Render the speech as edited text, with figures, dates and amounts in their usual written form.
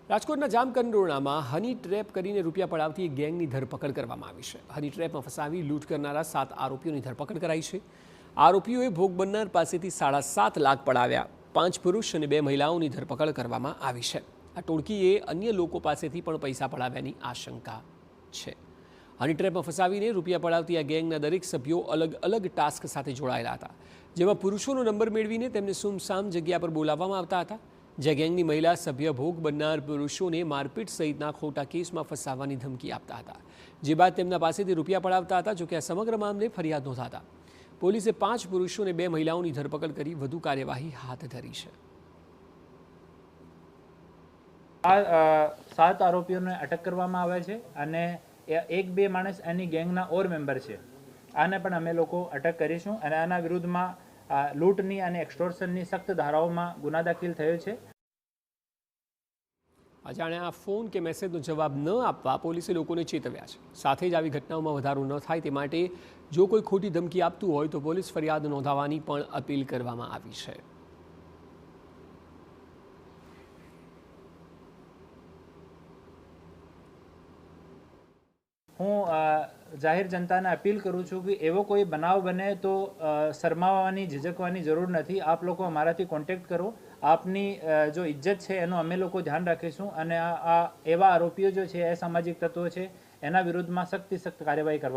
રાજકોટના જામકંડોરણામાં હની ટ્રેપ કરીને રૂપિયા પડાવતી એક ગેંગની ધરપકડ કરવામાં આવી છે. હની ટ્રેપમાં ફસાવી લૂંટ કરનારા 7 આરોપીઓની ધરપકડ કરાઈ છે. આરોપીઓએ ભોગ બનનાર પાસેથી 7.5 લાખ પડાવ્યા. 5 પુરુષ અને 2 મહિલાઓની ધરપકડ કરવામાં આવી છે. આ ટોળકીએ અન્ય લોકો પાસેથી પણ પૈસા પડાવ્યાની આશંકા છે. હની ટ્રેપમાં ફસાવીને રૂપિયા પડાવતી આ ગેંગના દરેક સભ્યો અલગ અલગ ટાસ્ક સાથે જોડાયેલા હતા, જેમાં પુરુષોનો નંબર મેળવીને તેમને સુમસામ જગ્યા પર બોલાવવામાં આવતા હતા. જે ગેંગની મહિલા સભ્ય ભોગ બનનાર પુરુષોને મારપીટ સહિતના ખોટા કેસમાં ફસાવવાની ધમકી આપતા હતા, જે બાદ તેમના પાસેથી રૂપિયા પડાવતા હતા. જોકે આ સમગ્ર મામલે ફરિયાદ નોંધાતા પોલીસે 5 પુરુષો અને 2 મહિલાઓની ધરપકડ કરી વધુ કાર્યવાહી હાથ ધરી છે. આ 7 આરોપીઓને અટક કરવામાં આવ્યા છે અને 1-2 માણસ એની ગેંગના ઓર મેમ્બર છે. આને પણ અમે લોકો અટક કરીશું અને આના વિરુદ્ધમાં લૂંટની અને એક્સટોર્શનની સખ્ત ધારાઓમાં ગુના દાખલ થયો છે. અજાણે આ ફોન કે મેસેજનો જવાબ ન આપવા પોલીસે લોકોને ચેતવ્યા છે. સાથે જ આવી ઘટનાઓમાં વધારો ન થાય તે માટે જો કોઈ ખોટી ધમકી આપતું હોય તો પોલીસ ફરિયાદ નોંધાવવાની પણ અપીલ કરવામાં આવી છે. હું જાહેર જનતાને અપીલ કરું છું કે એવો કોઈ બનાવ બને તો શરમાવાની ઝીઝકવાની જરૂર નથી. આપ લોકો અમારાથી કોન્ટેક્ટ કરો. આપની જો ઇજ્જત છે એનું અમે લોકો ધ્યાન રાખીશું અને આ એવા આરોપીઓ જો છે એ સામાજિક તત્વો છે એના વિરુદ્ધમાં સખ્ત કાર્યવાહી કરવા.